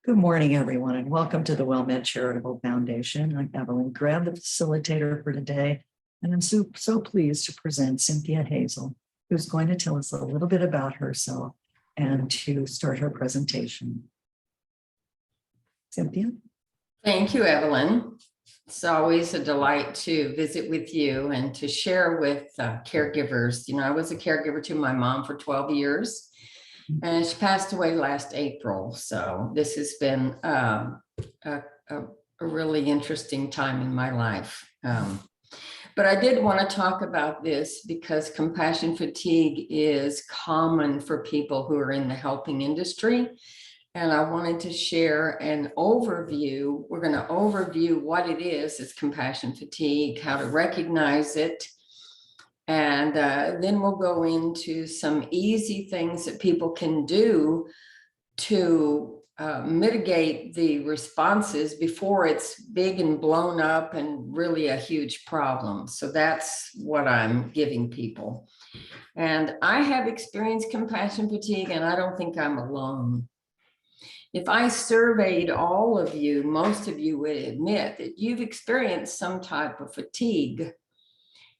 Good morning, everyone, and welcome to the WellMed Charitable Foundation. I'm Evelyn Greb, the facilitator for today, and I'm so pleased to present Cynthia Hazel, who's going to tell us a little bit about herself and to start her presentation. Cynthia? Thank you, Evelyn. It's always a delight to visit with you and to share with caregivers. You know, I was a caregiver to my mom for 12 years. And she passed away last April. So this has been a really interesting time in my life. But I did want to talk about this because compassion fatigue is common for people who are in the helping industry. And I wanted to share an overview. We're going to overview what it is compassion fatigue, how to recognize it. And then we'll go into some easy things that people can do to mitigate the responses before it's big and blown up and really a huge problem. So that's what I'm giving people. And I have experienced compassion fatigue, and I don't think I'm alone. If I surveyed all of you, most of you would admit that you've experienced some type of fatigue.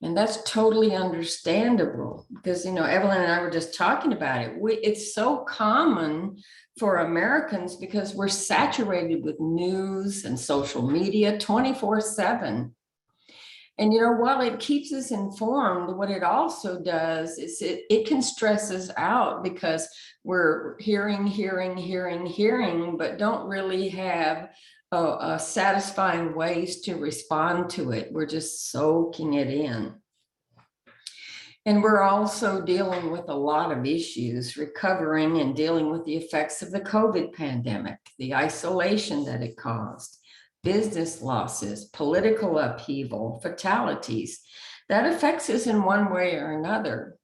And that's totally understandable because, you know, Evelyn and I were just talking about it. It's so common for Americans because we're saturated with news and social media 24/7. And, you know, while it keeps us informed, what it also does is it can stress us out because we're hearing, but don't really have satisfying ways to respond to it. We're just soaking it in. And we're also dealing with a lot of issues, recovering and dealing with the effects of the COVID pandemic, the isolation that it caused, business losses, political upheaval, fatalities. That affects us in one way or another.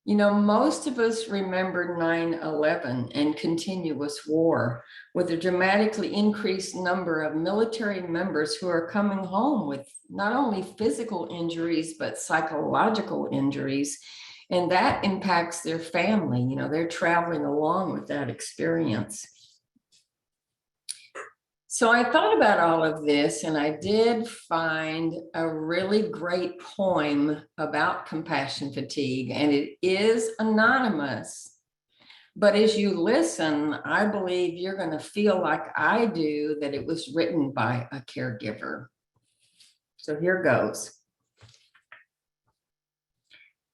You know, most of us remember 9/11 and continuous war with a dramatically increased number of military members who are coming home with not only physical injuries, but psychological injuries. And that impacts their family. You know, they're traveling along with that experience. So I thought about all of this, and I did find a really great poem about compassion fatigue, and it is anonymous. But as you listen, I believe you're going to feel like I do, that it was written by a caregiver. So here goes.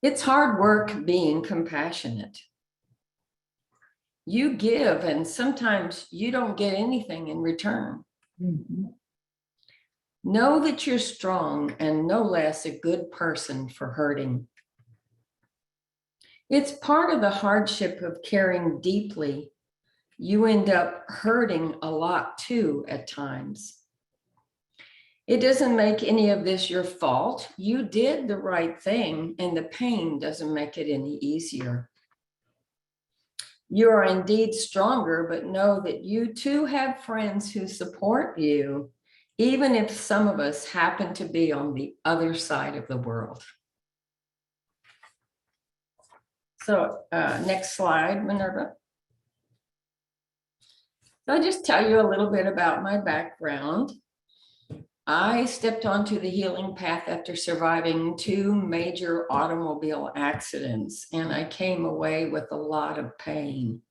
It's hard work being compassionate. You give, and sometimes you don't get anything in return. Mm-hmm. Know that you're strong and no less a good person for hurting. It's part of the hardship of caring deeply. You end up hurting a lot too at times. It doesn't make any of this your fault. You did the right thing, and the pain doesn't make it any easier. You are indeed stronger, but know that you too have friends who support you, even if some of us happen to be on the other side of the world. So next slide, Minerva. So I'll just tell you a little bit about my background. I stepped onto the healing path after surviving 2 major automobile accidents, and I came away with a lot of pain.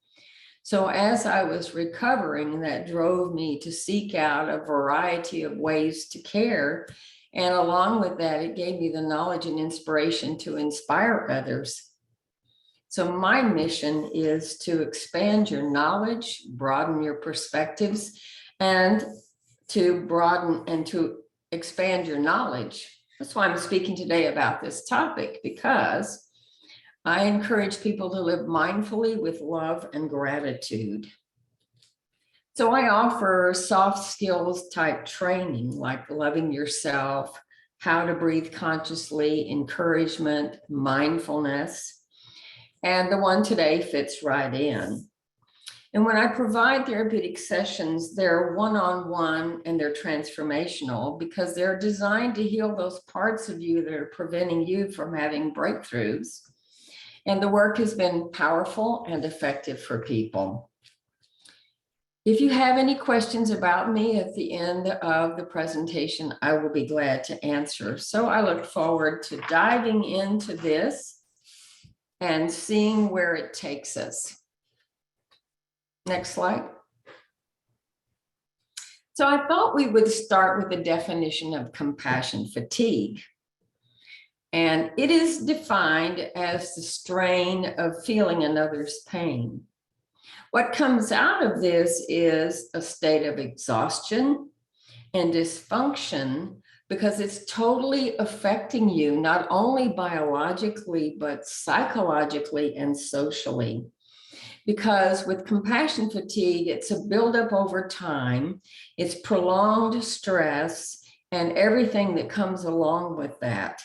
So as I was recovering, that drove me to seek out a variety of ways to care. And along with that, it gave me the knowledge and inspiration to inspire others. So my mission is to expand your knowledge, broaden your perspectives, and to broaden and to expand your knowledge. That's why I'm speaking today about this topic, because I encourage people to live mindfully with love and gratitude. So I offer soft skills type training like loving yourself, how to breathe consciously, encouragement, mindfulness, and the one today fits right in. And when I provide therapeutic sessions, they're one-on-one and they're transformational because they're designed to heal those parts of you that are preventing you from having breakthroughs. And the work has been powerful and effective for people. If you have any questions about me at the end of the presentation, I will be glad to answer. So I look forward to diving into this and seeing where it takes us. Next slide. So I thought we would start with the definition of compassion fatigue. And it is defined as the strain of feeling another's pain. What comes out of this is a state of exhaustion and dysfunction because it's totally affecting you, not only biologically, but psychologically and socially. Because with compassion fatigue, it's a buildup over time, it's prolonged stress, and everything that comes along with that.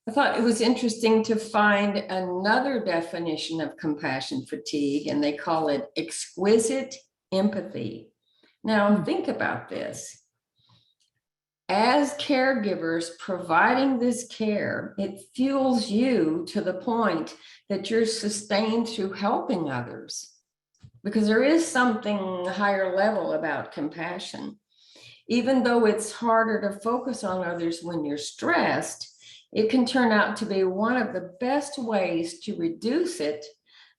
I thought it was interesting to find another definition of compassion fatigue, and they call it exquisite empathy. Now, think about this. As caregivers providing this care, it fuels you to the point that you're sustained through helping others, because there is something higher level about compassion. Even though it's harder to focus on others when you're stressed, it can turn out to be one of the best ways to reduce it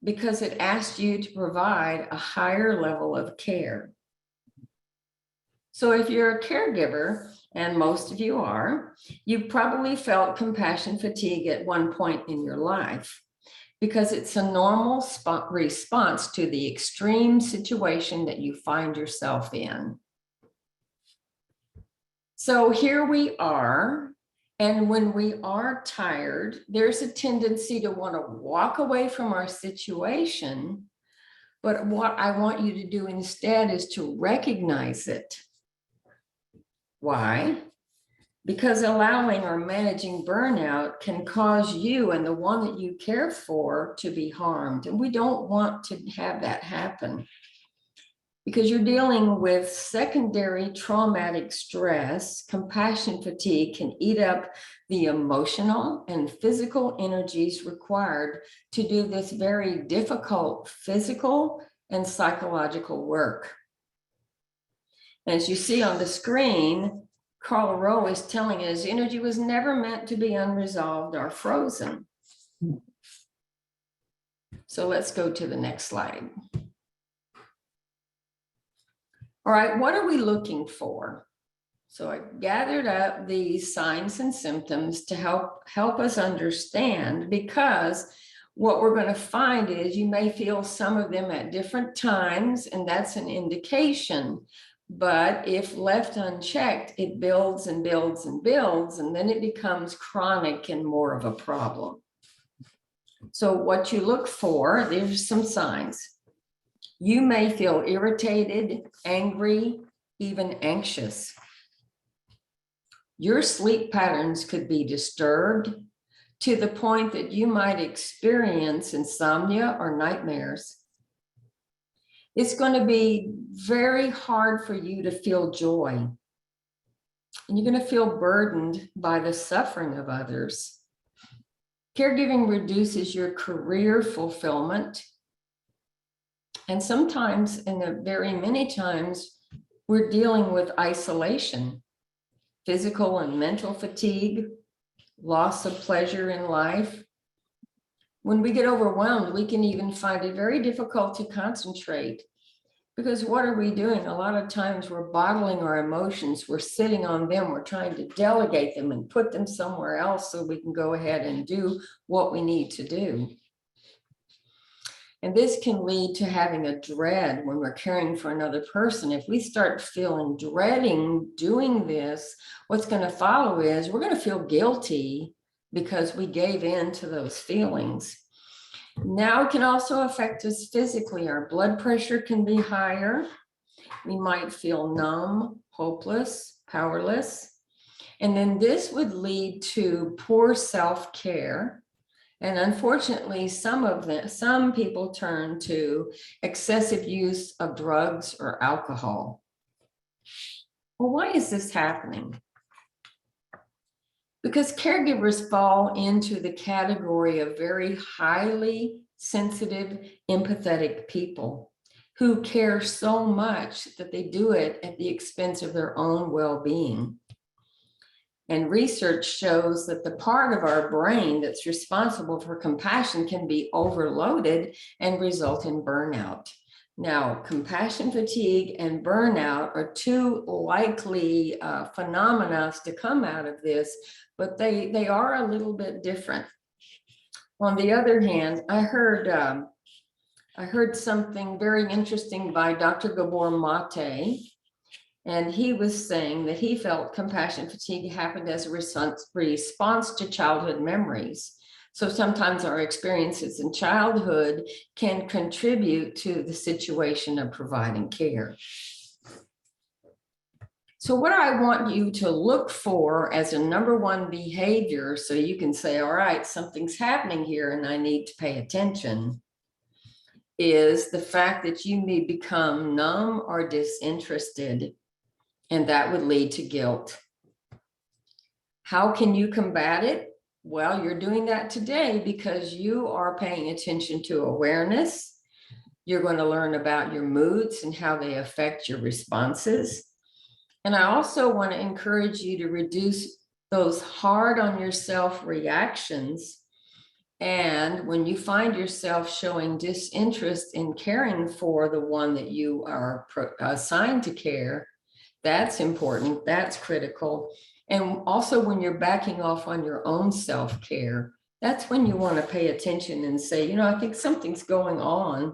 because it asks you to provide a higher level of care. So if you're a caregiver, and most of you are, you've probably felt compassion fatigue at one point in your life because it's a normal response to the extreme situation that you find yourself in. So here we are. And when we are tired, there's a tendency to want to walk away from our situation. But what I want you to do instead is to recognize it. Why? Because allowing or managing burnout can cause you and the one that you care for to be harmed. And we don't want to have that happen. Because you're dealing with secondary traumatic stress, compassion fatigue can eat up the emotional and physical energies required to do this very difficult physical and psychological work. As you see on the screen, Carl Rowe is telling us energy was never meant to be unresolved or frozen. So let's go to the next slide. All right, what are we looking for? So I gathered up these signs and symptoms to help us understand, because what we're going to find is you may feel some of them at different times, and that's an indication. But if left unchecked, it builds and builds and builds, and then it becomes chronic and more of a problem. So what you look for, there's some signs. You may feel irritated, angry, even anxious. Your sleep patterns could be disturbed to the point that you might experience insomnia or nightmares. It's going to be very hard for you to feel joy. And you're going to feel burdened by the suffering of others. Caregiving reduces your career fulfillment. And sometimes, and very many times, we're dealing with isolation, physical and mental fatigue, loss of pleasure in life. When we get overwhelmed, we can even find it very difficult to concentrate. Because what are we doing? A lot of times we're bottling our emotions, we're sitting on them, we're trying to delegate them and put them somewhere else so we can go ahead and do what we need to do. And this can lead to having a dread when we're caring for another person. If we start dreading doing this, what's going to follow is we're going to feel guilty because we gave in to those feelings. Now it can also affect us physically. Our blood pressure can be higher. We might feel numb, hopeless, powerless. And then this would lead to poor self-care. And unfortunately, some people turn to excessive use of drugs or alcohol. Well, why is this happening? Because caregivers fall into the category of very highly sensitive, empathetic people. who care so much that they do it at the expense of their own well-being. And research shows that the part of our brain that's responsible for compassion can be overloaded and result in burnout. Now, compassion fatigue and burnout are two likely phenomena to come out of this, but they are a little bit different. On the other hand, I heard something very interesting by Dr. Gabor Mate, and he was saying that he felt compassion fatigue happened as a response to childhood memories. So sometimes our experiences in childhood can contribute to the situation of providing care. So what I want you to look for as a number one behavior, so you can say, all right, something's happening here and I need to pay attention, is the fact that you may become numb or disinterested, and that would lead to guilt. How can you combat it? Well, you're doing that today because you are paying attention to awareness. You're going to learn about your moods and how they affect your responses. And I also want to encourage you to reduce those hard on yourself reactions. And when you find yourself showing disinterest in caring for the one that you are assigned to care, that's important, that's critical. And also when you're backing off on your own self-care, that's when you want to pay attention and say, you know, I think something's going on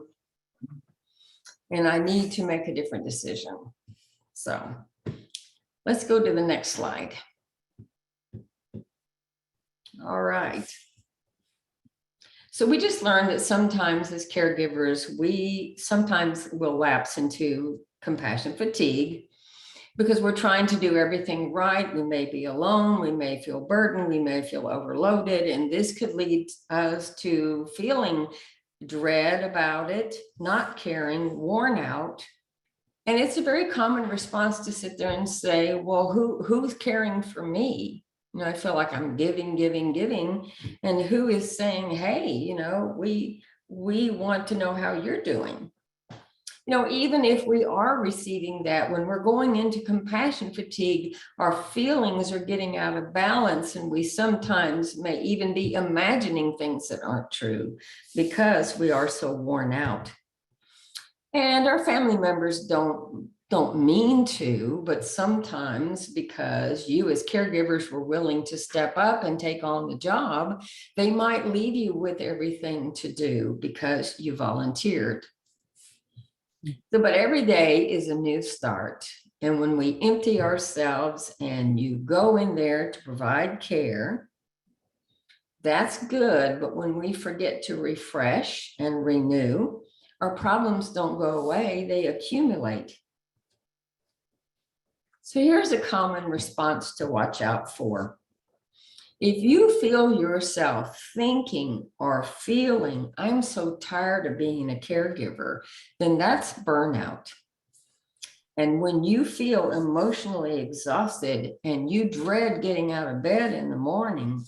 and I need to make a different decision. So let's go to the next slide. All right. So we just learned that sometimes as caregivers, we sometimes will lapse into compassion fatigue because we're trying to do everything right. We may be alone, we may feel burdened, we may feel overloaded, and this could lead us to feeling dread about it, not caring, worn out. And it's a very common response to sit there and say, well, who's caring for me? You know, I feel like I'm giving. And who is saying, hey, you know, we want to know how you're doing. You know, even if we are receiving that, when we're going into compassion fatigue, our feelings are getting out of balance, and we sometimes may even be imagining things that aren't true because we are so worn out. And our family members don't mean to, but sometimes because you as caregivers were willing to step up and take on the job, they might leave you with everything to do because you volunteered. So, but every day is a new start. And when we empty ourselves and you go in there to provide care, that's good. But when we forget to refresh and renew, our problems don't go away, they accumulate. So here's a common response to watch out for. If you feel yourself thinking or feeling, I'm so tired of being a caregiver, then that's burnout. And when you feel emotionally exhausted and you dread getting out of bed in the morning,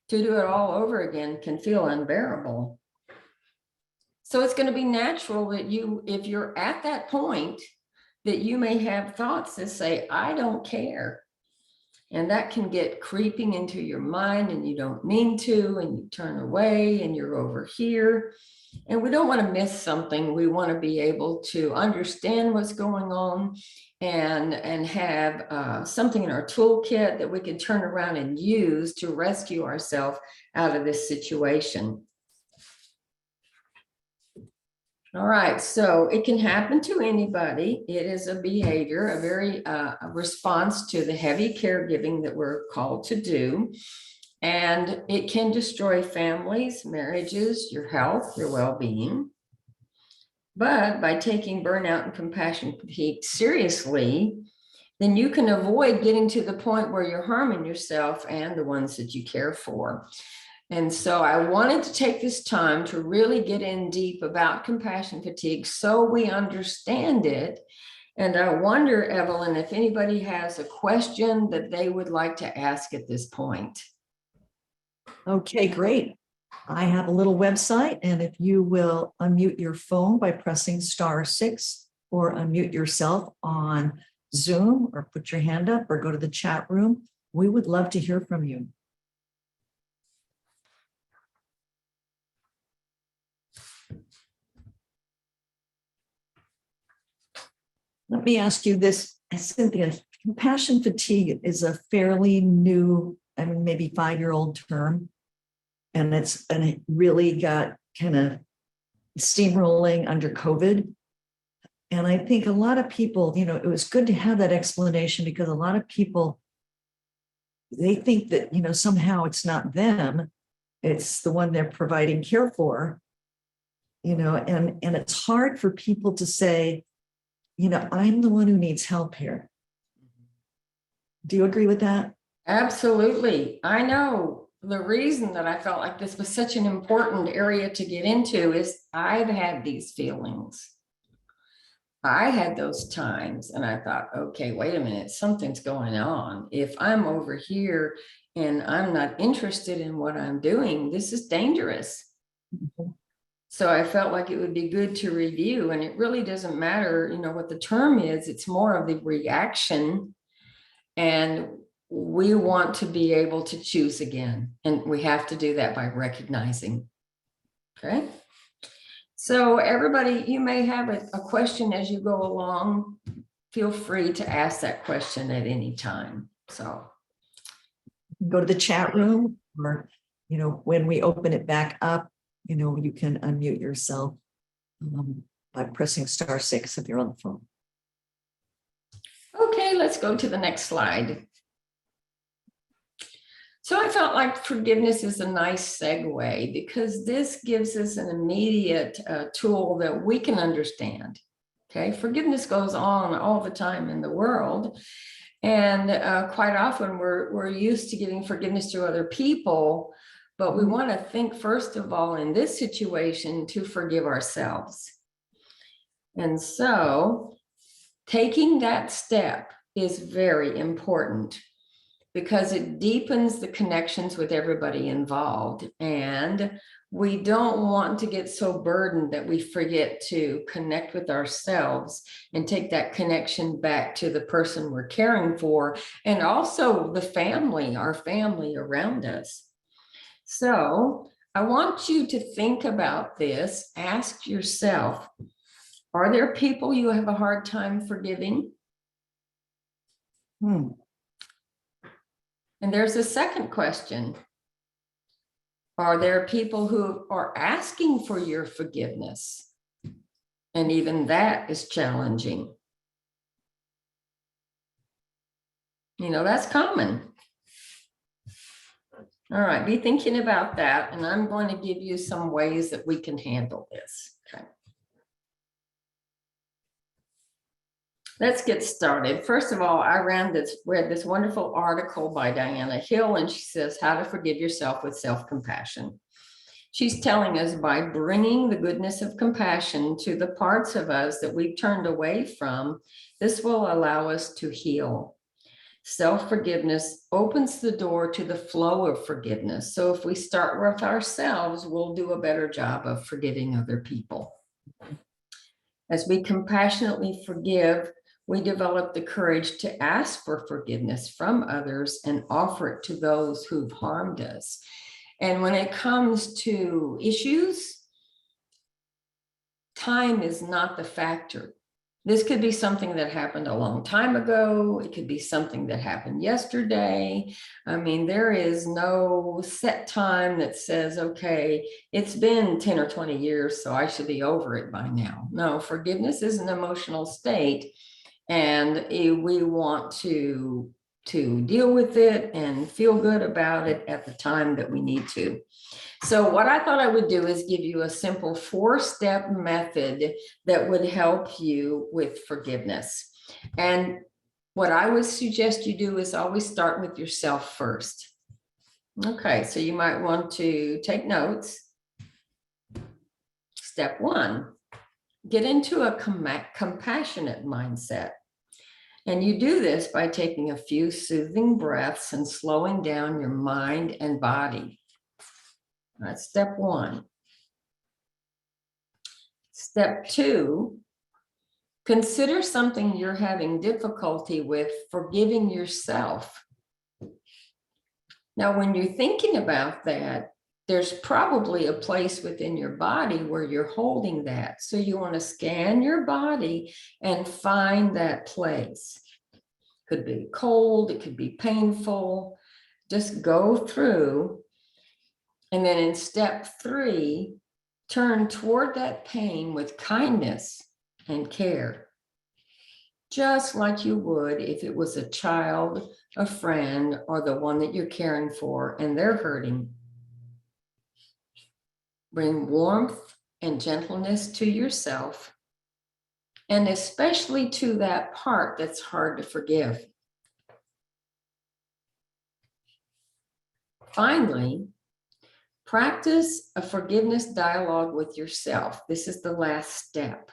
to do it all over again can feel unbearable. So it's going to be natural that if you're at that point, that you may have thoughts that say, I don't care. And that can get creeping into your mind and you don't mean to, and you turn away and you're over here. And we don't want to miss something. We want to be able to understand what's going on and have something in our toolkit that we can turn around and use to rescue ourselves out of this situation. All right, so it can happen to anybody. It is a behavior, a very response to the heavy caregiving that we're called to do. And it can destroy families, marriages, your health, your well-being. But by taking burnout and compassion fatigue seriously, then you can avoid getting to the point where you're harming yourself and the ones that you care for. And so I wanted to take this time to really get in deep about compassion fatigue so we understand it. And I wonder, Evelyn, if anybody has a question that they would like to ask at this point. Okay, great. I have a little website, and if you will unmute your phone by pressing *6 or unmute yourself on Zoom or put your hand up or go to the chat room, we would love to hear from you. Let me ask you this, Cynthia. Compassion fatigue is a fairly new, I mean, maybe 5-year-old term. And it really got kind of steamrolling under COVID. And I think a lot of people, it was good to have that explanation, because a lot of people, they think that, somehow it's not them, it's the one they're providing care for, and it's hard for people to say, I'm the one who needs help here. Do you agree with that? Absolutely. I know the reason that I felt like this was such an important area to get into is I've had these feelings. I had those times and I thought, okay, wait a minute, something's going on. If I'm over here and I'm not interested in what I'm doing, this is dangerous. Mm-hmm. So I felt like it would be good to review, and it really doesn't matter, what the term is. It's more of the reaction, and we want to be able to choose again. And we have to do that by recognizing. Okay. So everybody, you may have a question as you go along. Feel free to ask that question at any time. So go to the chat room, or, when we open it back up, you can unmute yourself by pressing *6 if you're on the phone. okay, let's go to the next slide. So I felt like forgiveness is a nice segue, because this gives us an immediate tool that we can understand. Okay, forgiveness goes on all the time in the world. And quite often we're used to giving forgiveness to other people, but we want to think, first of all, in this situation, to forgive ourselves. And so taking that step is very important, because it deepens the connections with everybody involved. And we don't want to get so burdened that we forget to connect with ourselves and take that connection back to the person we're caring for, and also the family, our family around us. So I want you to think about this. Ask yourself, are there people you have a hard time forgiving? And there's a second question. Are there people who are asking for your forgiveness? And even that is challenging. That's common. All right, be thinking about that. And I'm going to give you some ways that we can handle this. Okay. Let's get started. First of all, I read this wonderful article by Diana Hill, and she says how to forgive yourself with self-compassion. She's telling us, by bringing the goodness of compassion to the parts of us that we've turned away from, this will allow us to heal. Self-forgiveness opens the door to the flow of forgiveness. So if we start with ourselves, we'll do a better job of forgiving other people. As we compassionately forgive, we develop the courage to ask for forgiveness from others and offer it to those who've harmed us. And when it comes to issues, time is not the factor. This could be something that happened a long time ago. It could be something that happened yesterday. I mean, there is no set time that says, okay, it's been 10 or 20 years, so I should be over it by now. No, forgiveness is an emotional state, and we want to deal with it and feel good about it at the time that we need to. So what I thought I would do is give you a simple 4-step method that would help you with forgiveness. And what I would suggest you do is always start with yourself first. Okay, so you might want to take notes. Step 1, get into a compassionate mindset. And you do this by taking a few soothing breaths and slowing down your mind and body. That's step one. Step two, consider something you're having difficulty with forgiving yourself. Now, when you're thinking about that, there's probably a place within your body where you're holding that. So you want to scan your body and find that place. Could be cold, it could be painful. Just go through. And then in step three, turn toward that pain with kindness and care. Just like you would if it was a child, a friend, or the one that you're caring for and they're hurting. Bring warmth and gentleness to yourself, and especially to that part that's hard to forgive. Finally, practice a forgiveness dialogue with yourself. This is the last step.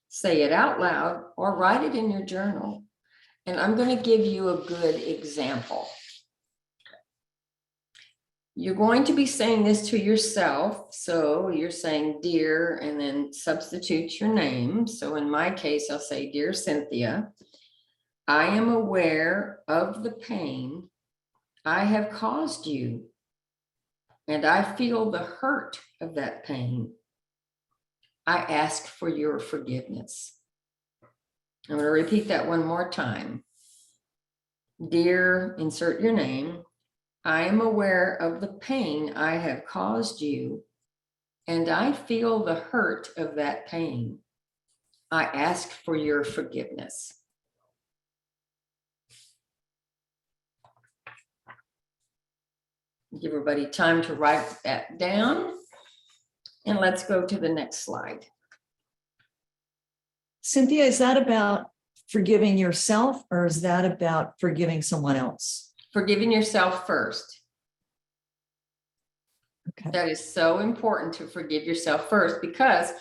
Say it out loud or write it in your journal. And I'm going to give you a good example. You're going to be saying this to yourself. So you're saying, dear, and then substitute your name. So in my case, I'll say, dear Cynthia, I am aware of the pain I have caused you, and I feel the hurt of that pain. I ask for your forgiveness. I'm going to repeat that one more time. Dear, insert your name. I am aware of the pain I have caused you, and I feel the hurt of that pain. I ask for your forgiveness. Give everybody time to write that down. And let's go to the next slide. Cynthia, is that about forgiving yourself or is that about forgiving someone else? Forgiving yourself first. Okay. That is so important to forgive yourself first, because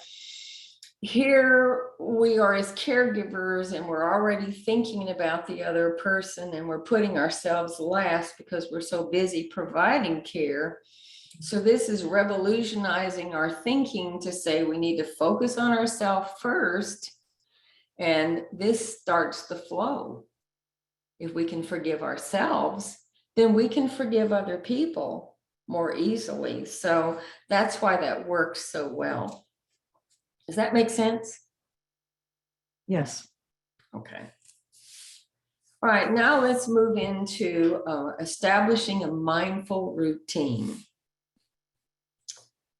here we are as caregivers and we're already thinking about the other person and we're putting ourselves last because we're so busy providing care. So this is revolutionizing our thinking to say we need to focus on ourselves first. And this starts the flow. If we can forgive ourselves, then we can forgive other people more easily. So that's why that works so well. Does that make sense? Yes. Okay. All right, now let's move into establishing a mindful routine.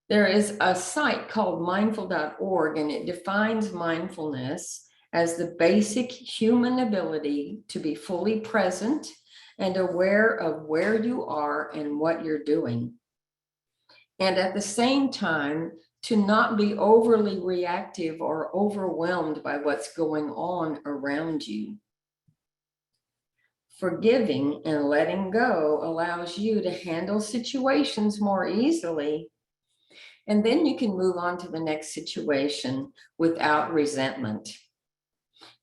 There is a site called mindful.org, and it defines mindfulness as the basic human ability to be fully present and aware of where you are and what you're doing. And at the same time, to not be overly reactive or overwhelmed by what's going on around you. Forgiving and letting go allows you to handle situations more easily. And then you can move on to the next situation without resentment.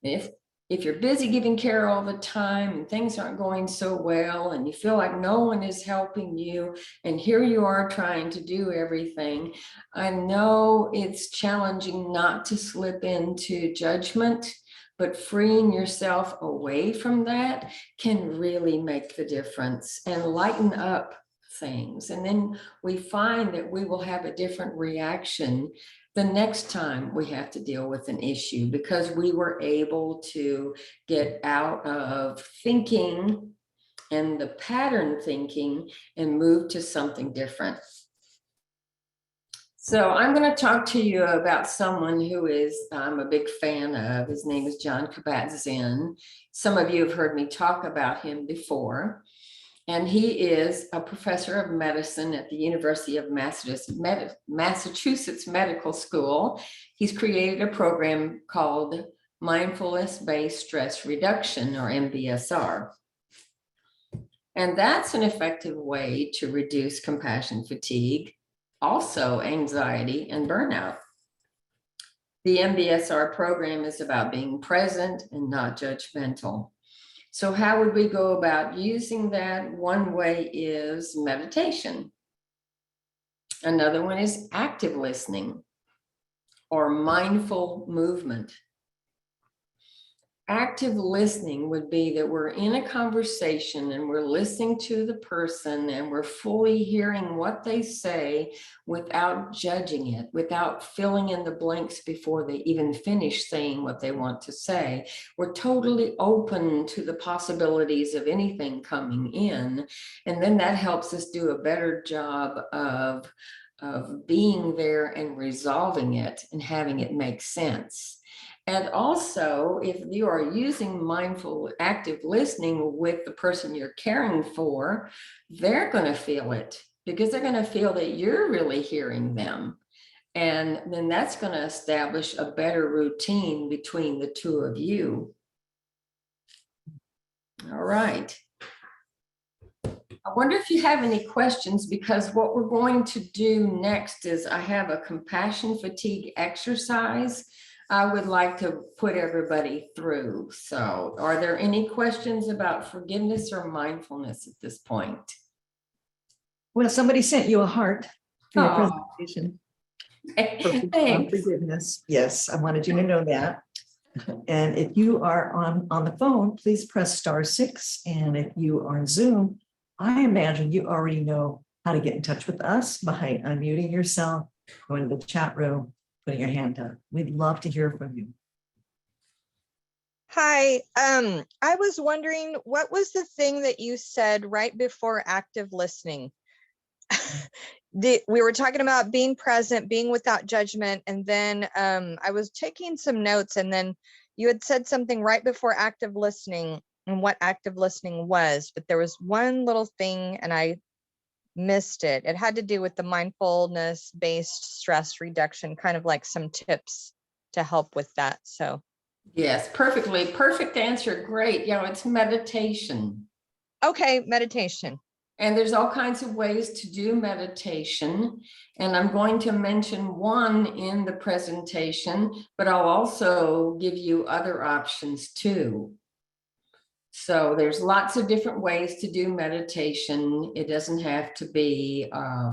If you're busy giving care all the time and things aren't going so well and you feel like no one is helping you and here you are trying to do everything, I know it's challenging not to slip into judgment, but freeing yourself away from that can really make the difference and lighten up things. And then we find that we will have a different reaction the next time we have to deal with an issue, because we were able to get out of thinking and the pattern thinking and move to something different. So I'm going to talk to you about someone who I'm a big fan of. His name is Jon Kabat-Zinn. Some of you have heard me talk about him before. And he is a professor of medicine at the University of Massachusetts Medical School. He's created a program called Mindfulness-Based Stress Reduction, or MBSR. And that's an effective way to reduce compassion fatigue, also anxiety and burnout. The MBSR program is about being present and not judgmental. So how would we go about using that? One way is meditation. Another one is active listening or mindful movement. Active listening would be that we're in a conversation and we're listening to the person and we're fully hearing what they say without judging it, without filling in the blanks before they even finish saying what they want to say. We're totally open to the possibilities of anything coming in. And then that helps us do a better job of being there and resolving it and having it make sense. And also, if you are using mindful active listening with the person you're caring for, they're going to feel it because they're going to feel that you're really hearing them. And then that's going to establish a better routine between the two of you. All right. I wonder if you have any questions, because what we're going to do next is I have a compassion fatigue exercise I would like to put everybody through. So are there any questions about forgiveness or mindfulness at this point? Well, somebody sent you a heart for your Oh, presentation. thanks. Forgiveness. Yes, I wanted you to know that. And if you are on the phone, please press *6. And if you are on Zoom, I imagine you already know how to get in touch with us by unmuting yourself, going to the chat room, putting your hand up. We'd love to hear from you. Hi, I was wondering, what was the thing that you said right before active listening? We were talking about being present, being without judgment, and then I was taking some notes, and then you had said something right before active listening and what active listening was, but there was one little thing and I missed it. It had to do with the mindfulness-based stress reduction, kind of like some tips to help with that. So Yes, perfect answer. Great. It's meditation. okay, meditation. And there's all kinds of ways to do meditation. And I'm going to mention one in the presentation, but I'll also give you other options too. So there's lots of different ways to do meditation. It doesn't have to be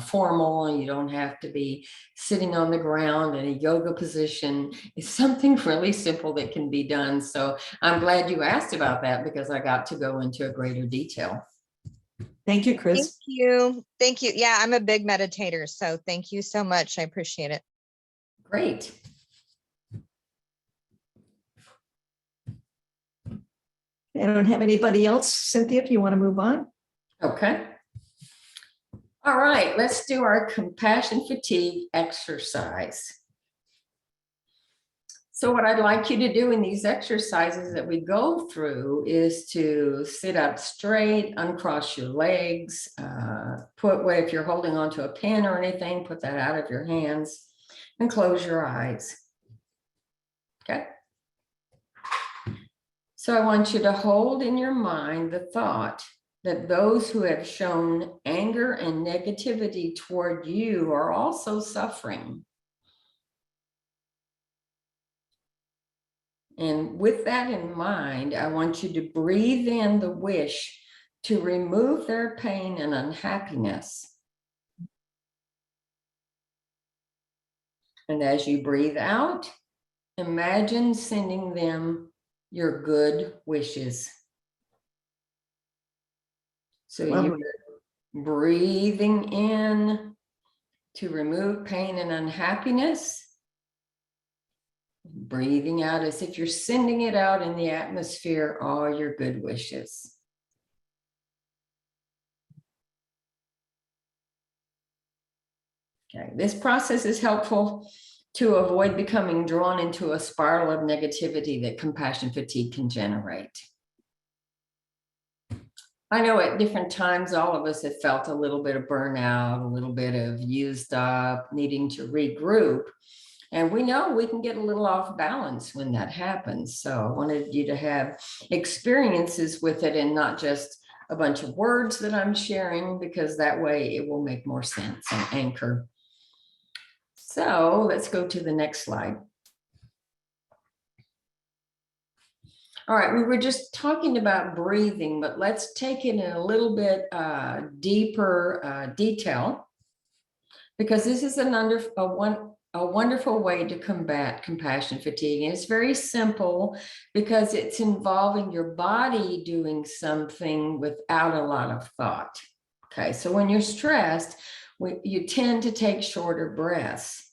formal. You don't have to be sitting on the ground in a yoga position. It's something really simple that can be done. So I'm glad you asked about that, because I got to go into a greater detail. Thank you, Chris. Thank you. Thank you. Yeah, I'm a big meditator, so thank you so much. I appreciate it. Great. I don't have anybody else. Cynthia, if you want to move on. Okay. All right, let's do our compassion fatigue exercise. So what I'd like you to do in these exercises that we go through is to sit up straight, uncross your legs, if you're holding onto a pen or anything, put that out of your hands and close your eyes. Okay. So I want you to hold in your mind the thought that those who have shown anger and negativity toward you are also suffering. And with that in mind, I want you to breathe in the wish to remove their pain and unhappiness. And as you breathe out, imagine sending them your good wishes. So you're breathing in to remove pain and unhappiness. Breathing out as if you're sending it out in the atmosphere, all your good wishes. Okay, this process is helpful to avoid becoming drawn into a spiral of negativity that compassion fatigue can generate. I know at different times, all of us have felt a little bit of burnout, a little bit of used up, needing to regroup. And we know we can get a little off balance when that happens. So I wanted you to have experiences with it and not just a bunch of words that I'm sharing, because that way it will make more sense and anchor. So let's go to the next slide. All right, we were just talking about breathing, but let's take it in a little bit deeper detail. because this is a wonderful way to combat compassion fatigue. And it's very simple because it's involving your body doing something without a lot of thought. Okay, so when you're stressed, you tend to take shorter breaths.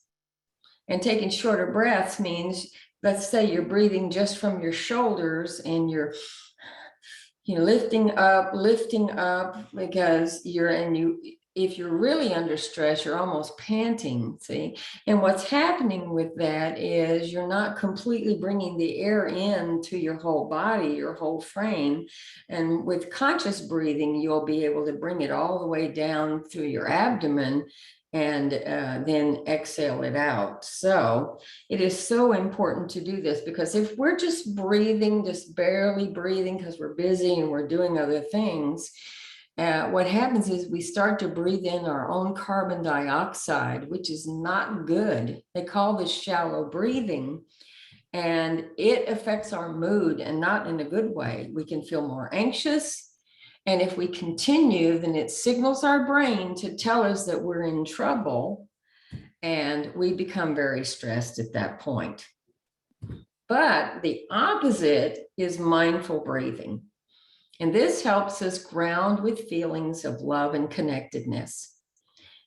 And taking shorter breaths means, let's say you're breathing just from your shoulders and you're lifting up because if you're really under stress, you're almost panting, see? And what's happening with that is you're not completely bringing the air in to your whole body, your whole frame. And with conscious breathing, you'll be able to bring it all the way down through your abdomen and then exhale it out. So it is so important to do this, because if we're just breathing, just barely breathing because we're busy and we're doing other things, what happens is we start to breathe in our own carbon dioxide, which is not good. They call this shallow breathing, and it affects our mood, and not in a good way. We can feel more anxious. And if we continue, then it signals our brain to tell us that we're in trouble, and we become very stressed at that point. But the opposite is mindful breathing. And this helps us ground with feelings of love and connectedness.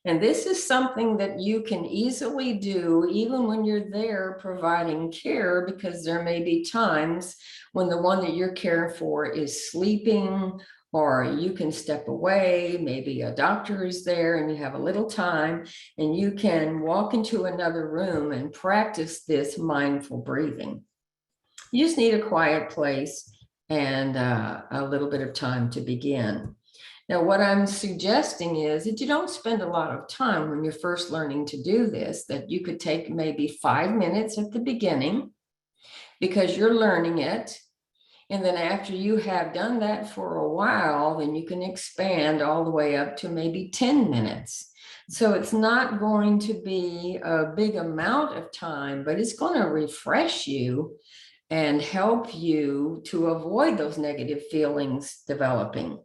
And this is something that you can easily do even when you're there providing care, because there may be times when the one that you're caring for is sleeping, or you can step away, maybe a doctor is there and you have a little time, and you can walk into another room and practice this mindful breathing. You just need a quiet place and a little bit of time to begin. Now, what I'm suggesting is that you don't spend a lot of time when you're first learning to do this, that you could take maybe 5 minutes at the beginning because you're learning it. And then after you have done that for a while, then you can expand all the way up to maybe 10 minutes. So it's not going to be a big amount of time, but it's going to refresh you and help you to avoid those negative feelings developing.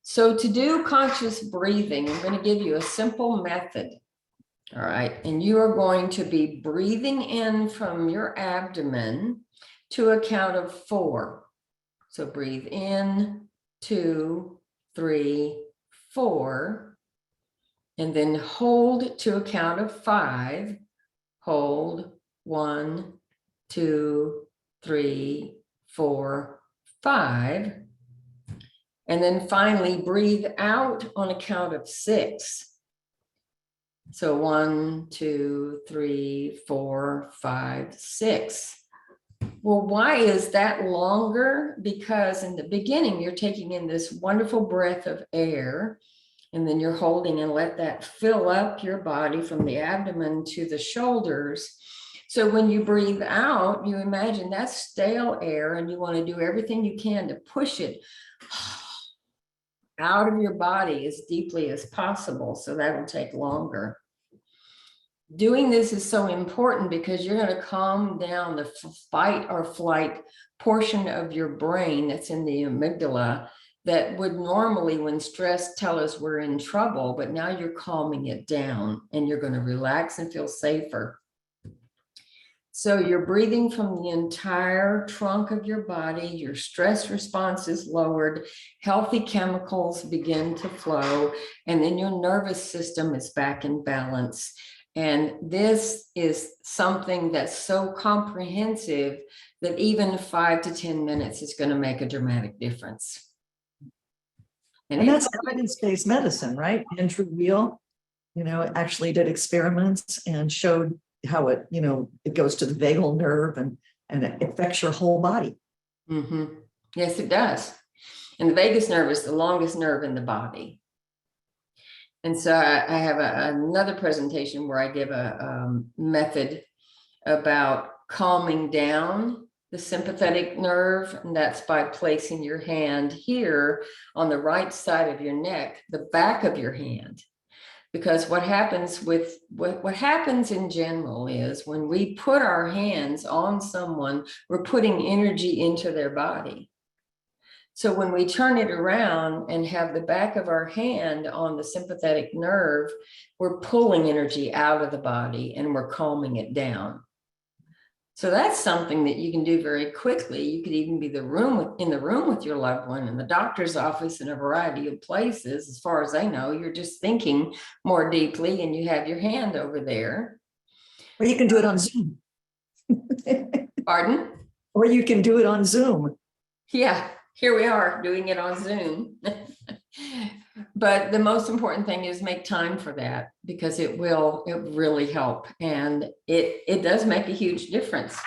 So to do conscious breathing, I'm going to give you a simple method. All right. And you are going to be breathing in from your abdomen to a count of 4. So breathe in, 2, 3, 4, and then hold to a count of 5. Hold 1, 2, 3, 4, 5. And then finally breathe out on a count of 6. So 1, 2, 3, 4, 5, 6. Well, why is that longer? Because in the beginning, you're taking in this wonderful breath of air, and then you're holding and let that fill up your body from the abdomen to the shoulders. So when you breathe out, you imagine that's stale air, and you want to do everything you can to push it out of your body as deeply as possible. So that'll take longer. Doing this is so important because you're going to calm down the fight or flight portion of your brain that's in the amygdala that would normally, when stressed, tell us we're in trouble, but now you're calming it down and you're going to relax and feel safer. So you're breathing from the entire trunk of your body, your stress response is lowered, healthy chemicals begin to flow, and then your nervous system is back in balance. And this is something that's so comprehensive that even 5 to 10 minutes is going to make a dramatic difference. And that's evidence-based medicine, right? Andrew Weil, actually did experiments and showed how it, it goes to the vagal nerve and it affects your whole body. Mm-hmm. Yes, it does. And the vagus nerve is the longest nerve in the body. And so I have another presentation where I give a method about calming down the sympathetic nerve, and that's by placing your hand here on the right side of your neck, the back of your hand. Because what happens in general is when we put our hands on someone, we're putting energy into their body. So when we turn it around and have the back of our hand on the sympathetic nerve, we're pulling energy out of the body and we're calming it down. So that's something that you can do very quickly. You could even be in the room with your loved one, in the doctor's office, in a variety of places. As far as I know, you're just thinking more deeply and you have your hand over there. Or you can do it on Zoom. Pardon? Or you can do it on Zoom. Yeah, here we are doing it on Zoom. But the most important thing is make time for that, because it really help. And it does make a huge difference.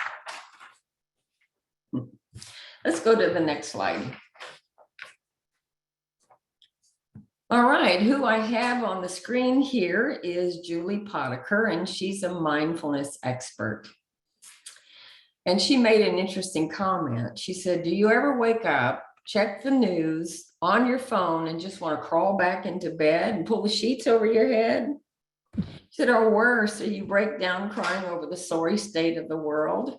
Let's go to the next slide. All right, who I have on the screen here is Julie Potiker, and she's a mindfulness expert. And she made an interesting comment. She said, do you ever wake up, check the news on your phone and just want to crawl back into bed and pull the sheets over your head? She said, or worse, so you break down crying over the sorry state of the world.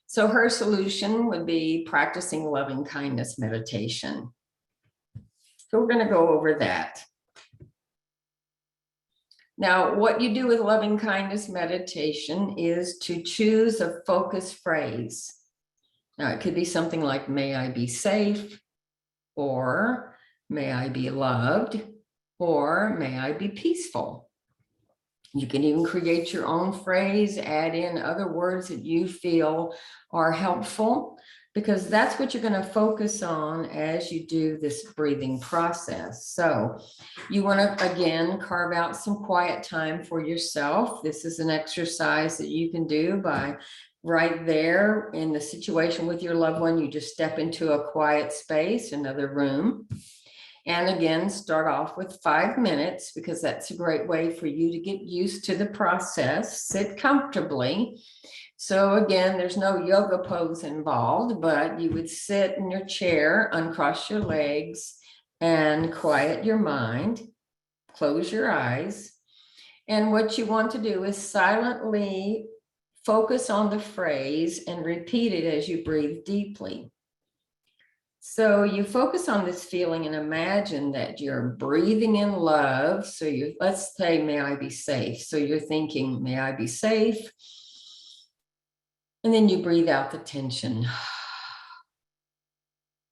So her solution would be practicing loving kindness meditation. So we're going to go over that. Now, what you do with loving kindness meditation is to choose a focused phrase. Now, it could be something like, may I be safe, or may I be loved, or may I be peaceful. You can even create your own phrase, add in other words that you feel are helpful, because that's what you're going to focus on as you do this breathing process. So you want to, again, carve out some quiet time for yourself. This is an exercise that you can do by right there in the situation with your loved one. You just step into a quiet space, another room. And again, start off with 5 minutes, because that's a great way for you to get used to the process. Sit comfortably. So again, there's no yoga pose involved, but you would sit in your chair, uncross your legs, and quiet your mind. Close your eyes. And what you want to do is silently focus on the phrase and repeat it as you breathe deeply. So you focus on this feeling and imagine that you're breathing in love. So let's say, may I be safe. So you're thinking, may I be safe? And then you breathe out the tension.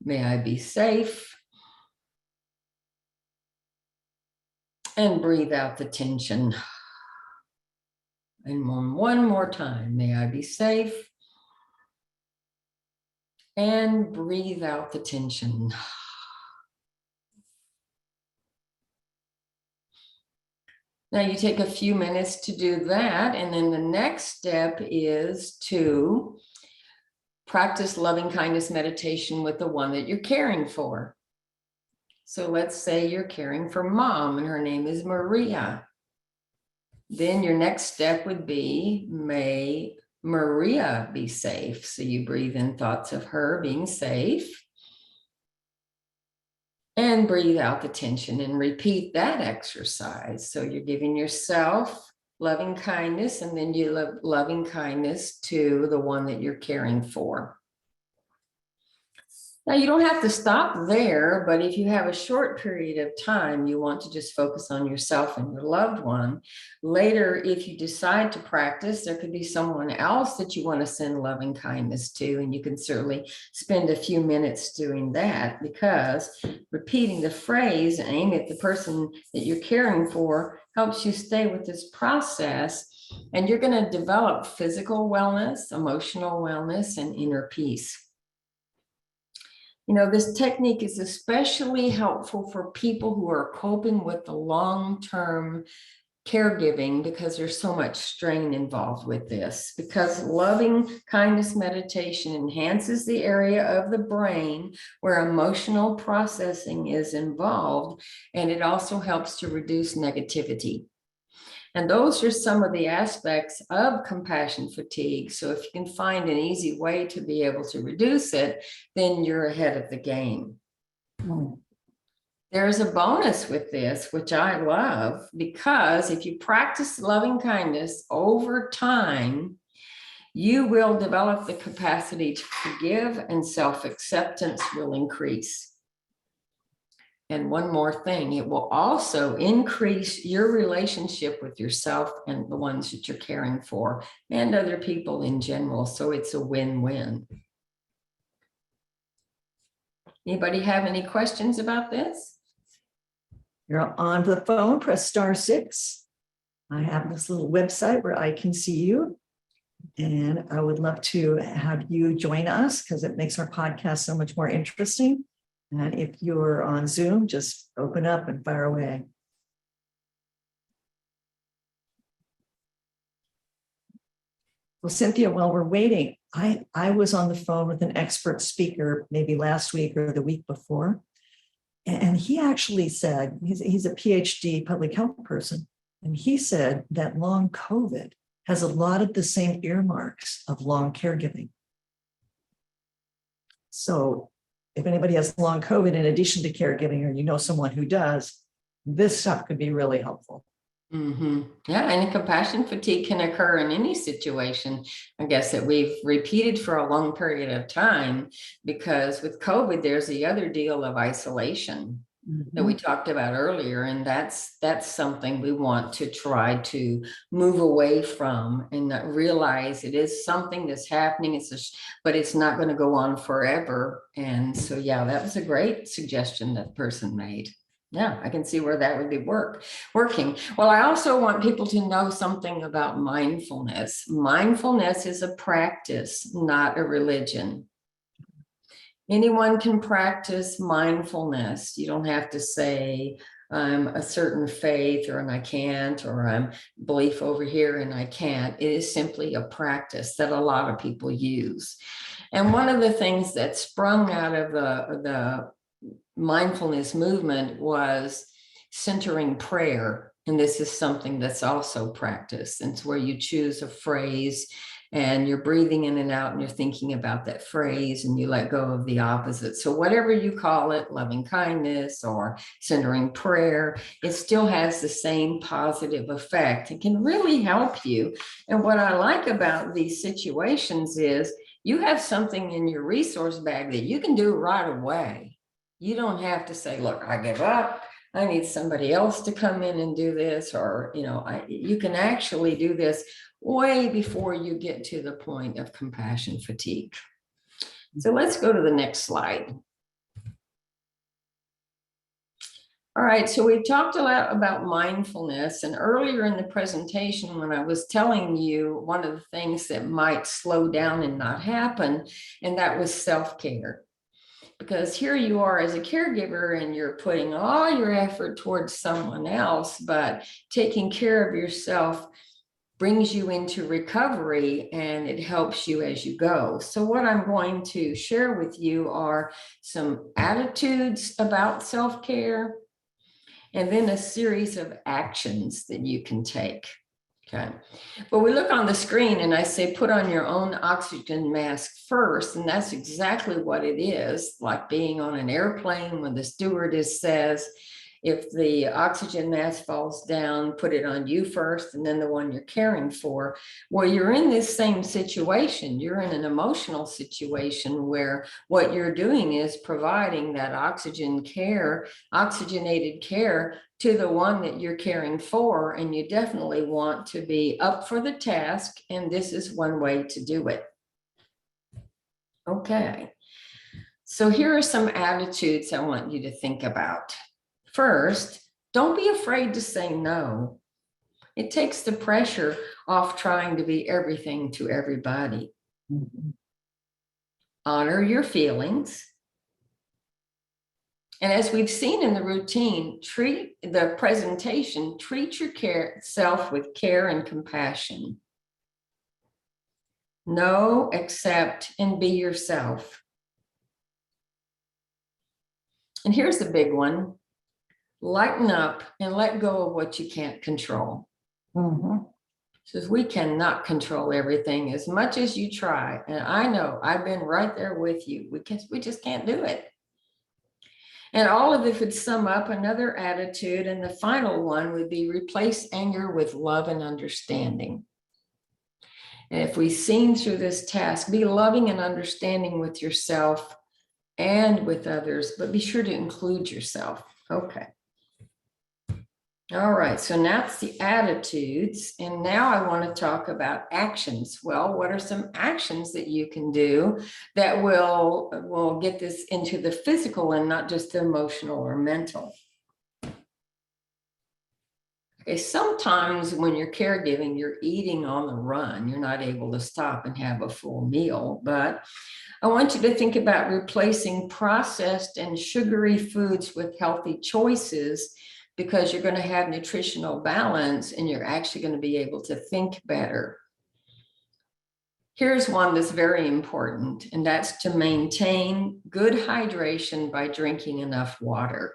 May I be safe? And breathe out the tension. And one more time, may I be safe? And breathe out the tension. Now you take a few minutes to do that. And then the next step is to practice loving kindness meditation with the one that you're caring for. So let's say you're caring for mom and her name is Maria. Then your next step would be, may Maria be safe. So you breathe in thoughts of her being safe. And breathe out the tension and repeat that exercise. So you're giving yourself loving kindness, and then you love loving kindness to the one that you're caring for. Now, you don't have to stop there, but if you have a short period of time, you want to just focus on yourself and your loved one. Later, if you decide to practice, there could be someone else that you want to send loving kindness to, and you can certainly spend a few minutes doing that, because repeating the phrase aimed at the person that you're caring for helps you stay with this process, and you're going to develop physical wellness, emotional wellness, and inner peace. You know, this technique is especially helpful for people who are coping with the long-term caregiving, because there's so much strain involved with this, because loving kindness meditation enhances the area of the brain where emotional processing is involved, and it also helps to reduce negativity. And those are some of the aspects of compassion fatigue. So if you can find an easy way to be able to reduce it, then you're ahead of the game. There's a bonus with this, which I love, because if you practice loving kindness over time, You will develop the capacity to forgive, and self-acceptance will increase. And one more thing, it will also increase your relationship with yourself and the ones that you're caring for and other people in general. So it's a win-win. Anybody have any questions about this? You're on the phone, press *6. I have this little website where I can see you. And I would love to have you join us because it makes our podcast so much more interesting. And if you're on Zoom, just open up and fire away. Well, Cynthia, while we're waiting, I was on the phone with an expert speaker maybe last week or the week before. And he actually said, he's a PhD public health person. And he said that long COVID has a lot of the same earmarks of long caregiving. So if anybody has long COVID in addition to caregiving, or you know someone who does, this stuff could be really helpful. Mm-hmm. Yeah, and compassion fatigue can occur in any situation, I guess, that we've repeated for a long period of time, because with COVID, there's the other deal of isolation that we talked about earlier. And that's something we want to try to move away from and realize it is something that's happening. But it's not going to go on forever. And so, yeah, that was a great suggestion that person made. Yeah, I can see where that would be working. Well, I also want people to know something about mindfulness. Mindfulness is a practice, not a religion. Anyone can practice mindfulness. You don't have to say, I'm a certain faith, or and I can't, or I'm belief over here and I can't. It is simply a practice that a lot of people use. And one of the things that sprung out of the mindfulness movement was centering prayer. And this is something that's also practiced. And it's where you choose a phrase and you're breathing in and out and you're thinking about that phrase and you let go of the opposite. So whatever you call it, loving kindness or centering prayer, it still has the same positive effect. It can really help you. And what I like about these situations is you have something in your resource bag that you can do right away. You don't have to say, look, I give up. I need somebody else to come in and do this, or, you can actually do this way before you get to the point of compassion fatigue. So let's go to the next slide. All right, so we've talked a lot about mindfulness, and earlier in the presentation, when I was telling you one of the things that might slow down and not happen, and that was self-care. Because here you are as a caregiver and you're putting all your effort towards someone else, but taking care of yourself brings you into recovery and it helps you as you go. So what I'm going to share with you are some attitudes about self-care and then a series of actions that you can take. Okay. Well, we look on the screen and I say, put on your own oxygen mask first. And that's exactly what it is, like being on an airplane when the stewardess says, if the oxygen mask falls down, put it on you first and then the one you're caring for. Well, you're in this same situation. You're in an emotional situation where what you're doing is providing that oxygenated care to the one that you're caring for, and you definitely want to be up for the task, and this is one way to do it. Okay, so here are some attitudes I want you to think about. First, don't be afraid to say no. It takes the pressure off trying to be everything to everybody. Honor your feelings. And as we've seen in the routine, treat yourself with care and compassion. Know, accept, and be yourself. And here's the big one. Lighten up and let go of what you can't control. Says we cannot control everything as much as you try. And I know I've been right there with you. We just can't do it. And all of it would sum up another attitude. And the final one would be replace anger with love and understanding. And if we've seen through this task, be loving and understanding with yourself and with others, but be sure to include yourself. Okay. All right, so now it's the attitudes. And now I want to talk about actions. Well, what are some actions that you can do that will get this into the physical and not just the emotional or mental? Okay, sometimes when you're caregiving, you're eating on the run. You're not able to stop and have a full meal, but I want you to think about replacing processed and sugary foods with healthy choices, because you're going to have nutritional balance and you're actually going to be able to think better. Here's one that's very important, and that's to maintain good hydration by drinking enough water.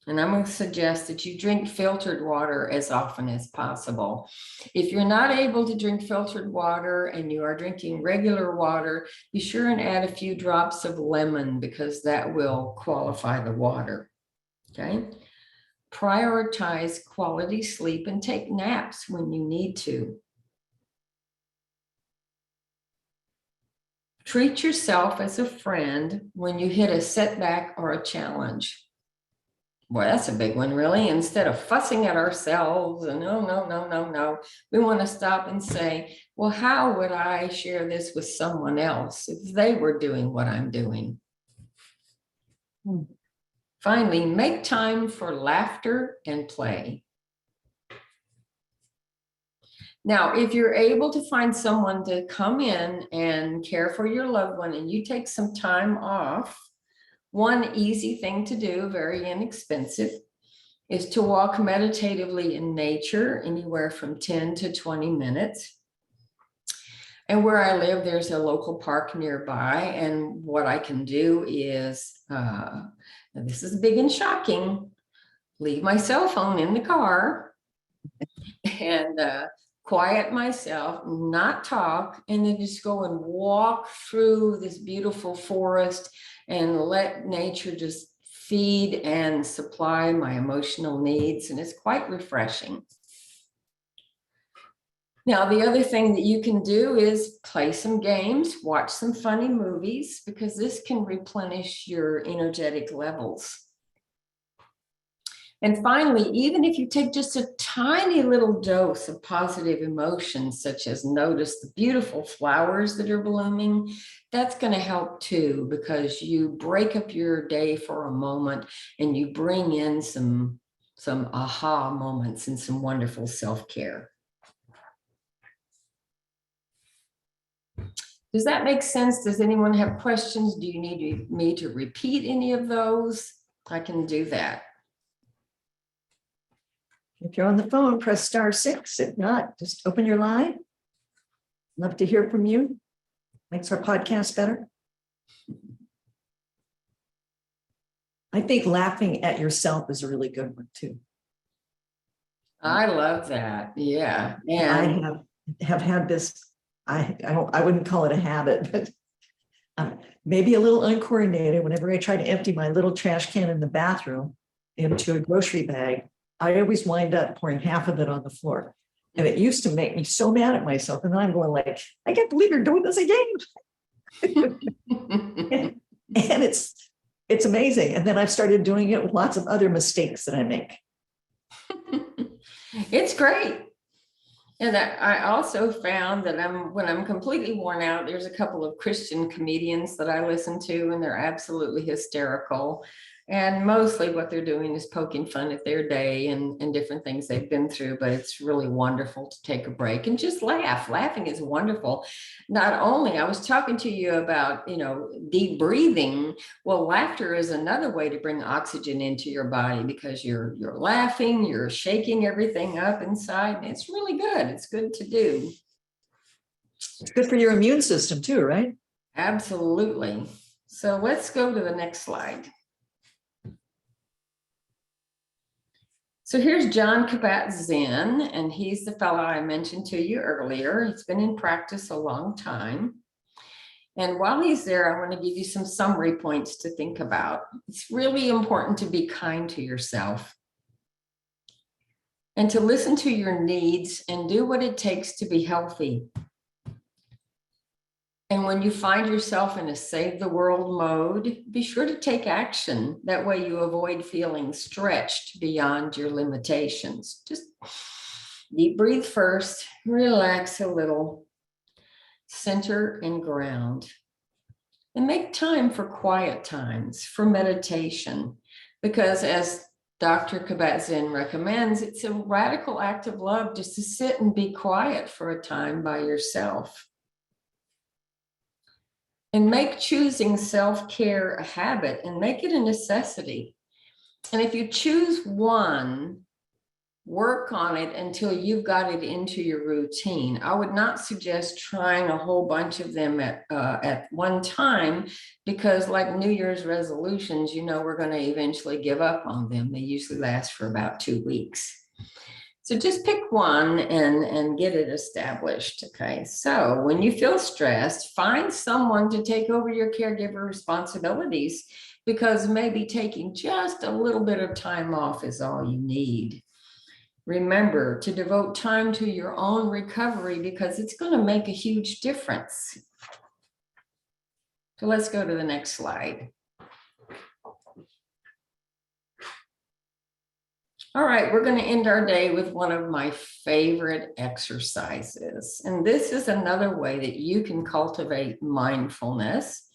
And I'm going to suggest that you drink filtered water as often as possible. If you're not able to drink filtered water and you are drinking regular water, be sure and add a few drops of lemon, because that will qualify the water. Okay. Prioritize quality sleep and take naps when you need to. Treat yourself as a friend when you hit a setback or a challenge. Boy, that's a big one, really. Instead of fussing at ourselves and no, we want to stop and say, well, how would I share this with someone else if they were doing what I'm doing? Finally, make time for laughter and play. Now, if you're able to find someone to come in and care for your loved one and you take some time off, one easy thing to do, very inexpensive, is to walk meditatively in nature, anywhere from 10 to 20 minutes. And where I live, there's a local park nearby. And what I can do is, this is big and shocking, leave my cell phone in the car and quiet myself, not talk, and then just go and walk through this beautiful forest and let nature just feed and supply my emotional needs. And it's quite refreshing. Now, the other thing that you can do is play some games, watch some funny movies, because this can replenish your energetic levels. And finally, even if you take just a tiny little dose of positive emotions, such as notice the beautiful flowers that are blooming, that's going to help too, because you break up your day for a moment and you bring in some aha moments and some wonderful self-care. Does that make sense? Does anyone have questions? Do you need me to repeat any of those? I can do that. If you're on the phone, press *6. If not, just open your line. Love to hear from you. Makes our podcast better. I think laughing at yourself is a really good one too. I love that. Yeah. And I have had this, I wouldn't call it a habit, but maybe a little uncoordinated. Whenever I try to empty my little trash can in the bathroom into a grocery bag, I always wind up pouring half of it on the floor. And it used to make me so mad at myself. And then I'm going like, I can't believe you're doing this again. and it's amazing. And then I've started doing it with lots of other mistakes that I make. It's great. And I also found that when I'm completely worn out, there's a couple of Christian comedians that I listen to, and they're absolutely hysterical. And mostly what they're doing is poking fun at their day and different things they've been through. But it's really wonderful to take a break and just laugh. Laughing is wonderful. Not only, I was talking to you about, deep breathing. Well, laughter is another way to bring oxygen into your body, because you're laughing, you're shaking everything up inside. And it's really good. It's good to do. It's good for your immune system too, right? Absolutely. So let's go to the next slide. So here's John Kabat-Zinn, and he's the fellow I mentioned to you earlier. He's been in practice a long time. And while he's there, I want to give you some summary points to think about. It's really important to be kind to yourself and to listen to your needs and do what it takes to be healthy. And when you find yourself in a save the world mode, be sure to take action. That way you avoid feeling stretched beyond your limitations. Just deep breathe first, relax a little, center and ground. And make time for quiet times, for meditation, because as Dr. Kabat-Zinn recommends, it's a radical act of love just to sit and be quiet for a time by yourself. And make choosing self-care a habit and make it a necessity. And if you choose one, work on it until you've got it into your routine. I would not suggest trying a whole bunch of them at one time, because like New Year's resolutions, you know, we're going to eventually give up on them. They usually last for about 2 weeks. So just pick one and get it established. Okay. So when you feel stressed, find someone to take over your caregiver responsibilities, because maybe taking just a little bit of time off is all you need. Remember to devote time to your own recovery, because it's going to make a huge difference. So let's go to the next slide. All right, we're going to end our day with one of my favorite exercises. And this is another way that you can cultivate mindfulness.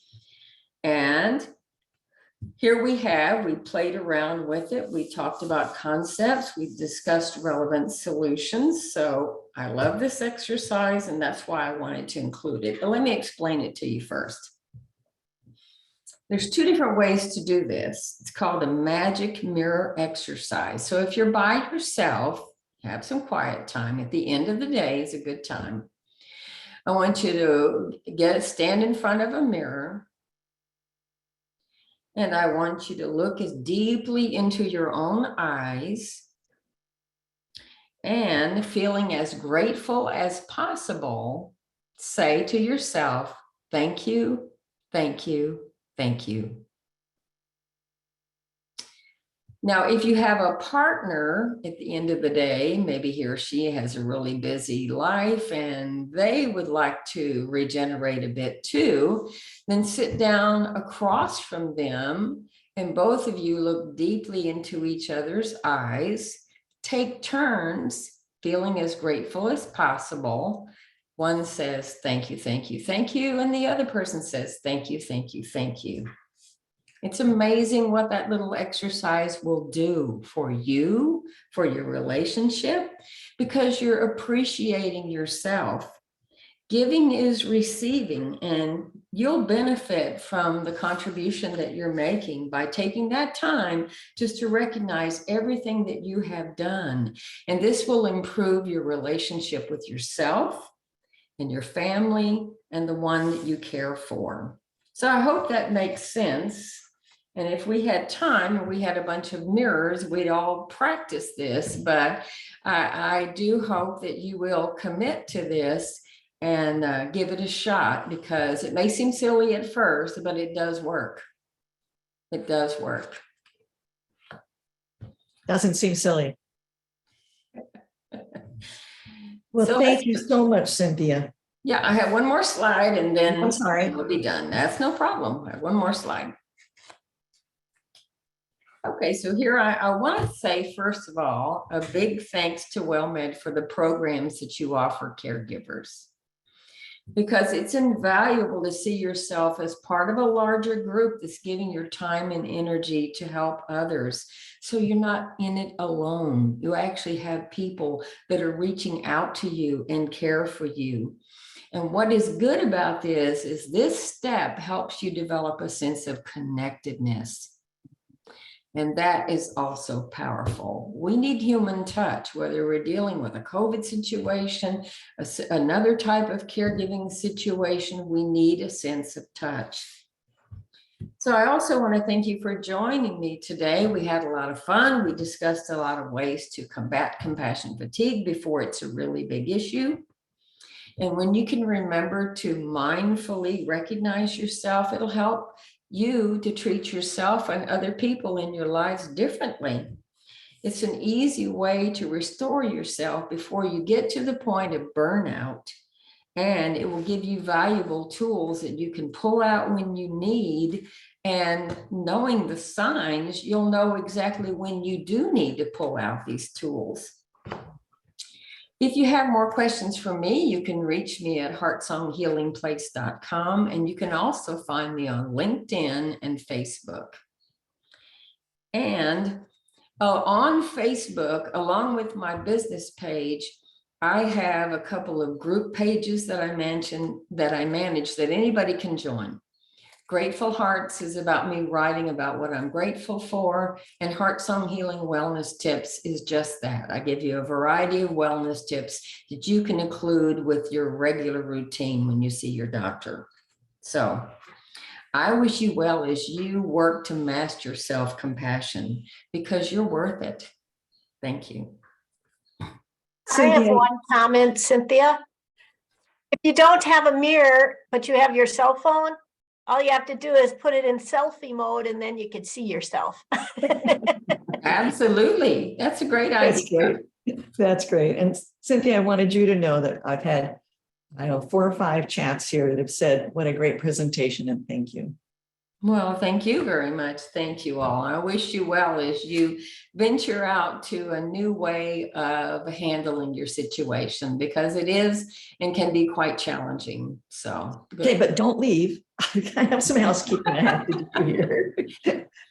And here we played around with it. We talked about concepts. We discussed relevant solutions. So I love this exercise, and that's why I wanted to include it. But let me explain it to you first. There's 2 different ways to do this. It's called a magic mirror exercise. So if you're by yourself, have some quiet time. At the end of the day is a good time. I want you to stand in front of a mirror. And I want you to look as deeply into your own eyes, and feeling as grateful as possible, say to yourself, thank you, thank you, thank you. Now, if you have a partner at the end of the day, maybe he or she has a really busy life and they would like to regenerate a bit too, then sit down across from them and both of you look deeply into each other's eyes. Take turns feeling as grateful as possible. One says, thank you, thank you, thank you. And the other person says, thank you, thank you, thank you. It's amazing what that little exercise will do for you, for your relationship, because you're appreciating yourself. Giving is receiving, and you'll benefit from the contribution that you're making by taking that time just to recognize everything that you have done. And this will improve your relationship with yourself and your family and the one that you care for. So I hope that makes sense. And if we had time and we had a bunch of mirrors, we'd all practice this. But I do hope that you will commit to this and give it a shot, because it may seem silly at first, but it does work. It does work. Doesn't seem silly. Well, So thank you so much, Cynthia. Yeah, I have one more slide and then I'm sorry. we'll be done. That's no problem. I have one more slide. Okay, so here I want to say, first of all, a big thanks to WellMed for the programs that you offer caregivers, because it's invaluable to see yourself as part of a larger group that's giving your time and energy to help others. So you're not in it alone. You actually have people that are reaching out to you and care for you. And what is good about this is this step helps you develop a sense of connectedness. And that is also powerful. We need human touch, whether we're dealing with a COVID situation, another type of caregiving situation, we need a sense of touch. So I also want to thank you for joining me today. We had a lot of fun. We discussed a lot of ways to combat compassion fatigue before it's a really big issue. And when you can remember to mindfully recognize yourself, it'll help you to treat yourself and other people in your lives differently. It's an easy way to restore yourself before you get to the point of burnout and it will give you valuable tools that you can pull out when you need. And knowing the signs, you'll know exactly when you do need to pull out these tools. If you have more questions for me, you can reach me at heartsonghealingplace.com, and you can also find me on LinkedIn and Facebook. And on Facebook, along with my business page, I have a couple of group pages that I manage that anybody can join. Grateful Hearts is about me writing about what I'm grateful for, and Heart Song Healing Wellness Tips is just that. I give you a variety of wellness tips that you can include with your regular routine when you see your doctor. So I wish you well as you work to master self-compassion, because you're worth it. Thank you. I have one comment, Cynthia. If you don't have a mirror, but you have your cell phone, all you have to do is put it in selfie mode, and then you can see yourself. Absolutely. That's a great idea. That's great. That's great. And Cynthia, I wanted you to know that I've had, 4 or 5 chats here that have said, what a great presentation, and thank you. Well, thank you very much. Thank you all. I wish you well as you venture out to a new way of handling your situation, because it is and can be quite challenging. So, good. Okay, but don't leave. I have some housekeeping I have to do here.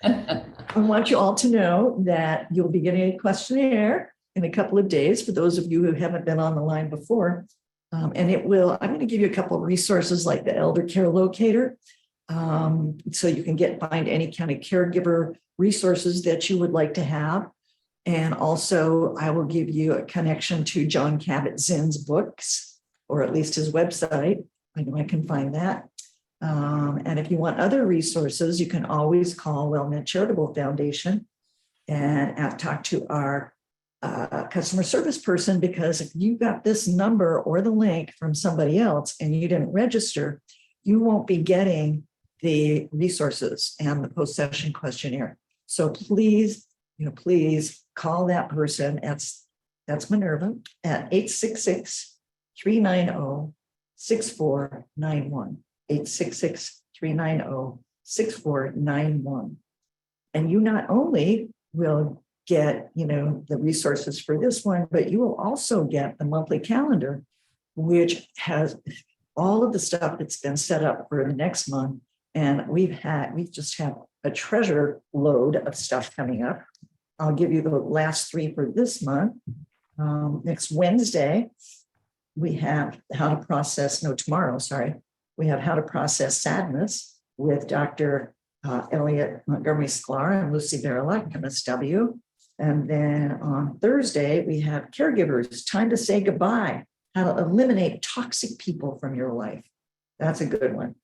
I want you all to know that you'll be getting a questionnaire in a couple of days for those of you who haven't been on the line before. I'm going to give you a couple of resources like the Elder Care Locator. So you can find any kind of caregiver resources that you would like to have. And also I will give you a connection to John Kabat-Zinn's books, or at least his website. I know I can find that. And if you want other resources, you can always call Well-Meant Charitable Foundation and talk to our customer service person, because if you got this number or the link from somebody else and you didn't register, you won't be getting the resources and the post-session questionnaire. So please, please call that person. That's Minerva at 866-390-6491. 866-390-6491. And you not only will get, the resources for this one, but you will also get the monthly calendar, which has all of the stuff that's been set up for the next month. And we just have a treasure load of stuff coming up. I'll give you the last 3 for this month. Next Wednesday, we have we have How to Process Sadness with Dr. Elliot Montgomery Sklar and Lucy Verla, MSW. And then on Thursday, we have Caregivers, Time to Say Goodbye, How to Eliminate Toxic People from Your Life. That's a good one.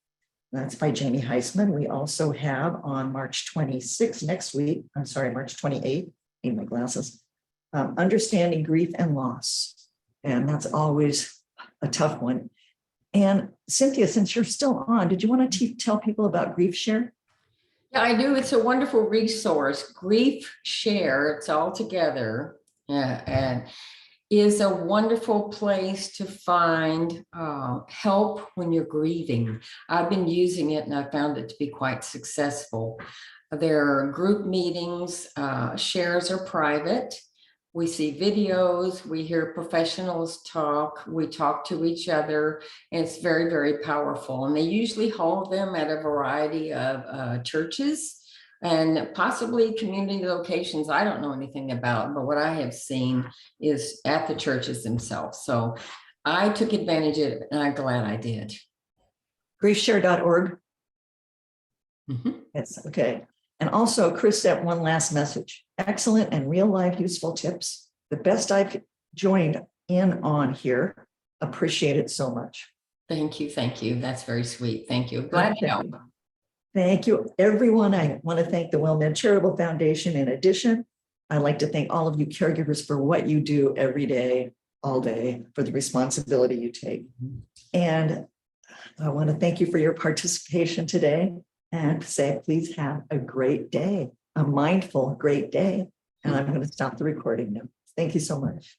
That's by Jamie Heisman. We also have on March 26th, next week, March 28th, need my glasses, Understanding Grief and Loss. And that's always a tough one. And Cynthia, since you're still on, did you want to tell people about Grief Share? Yeah, I do. It's a wonderful resource. Grief Share, it's all together, and is a wonderful place to find help when you're grieving. I've been using it and I found it to be quite successful. There are group meetings, shares are private. We see videos, we hear professionals talk, we talk to each other. And it's very, very powerful. And they usually hold them at a variety of churches and possibly community locations I don't know anything about, but what I have seen is at the churches themselves. So I took advantage of it and I'm glad I did. Griefshare.org. Mm-hmm. Yes, okay. And also, Chris sent one last message. Excellent and real life useful tips. The best I've joined in on here. Appreciate it so much. Thank you. Thank you. That's very sweet. Thank you. Glad to help. Thank you, everyone. I want to thank the Well-Meant Charitable Foundation. In addition, I'd like to thank all of you caregivers for what you do every day, all day, for the responsibility you take. And I want to thank you for your participation today and say, please have a great day, a mindful, great day. And I'm going to stop the recording now. Thank you so much.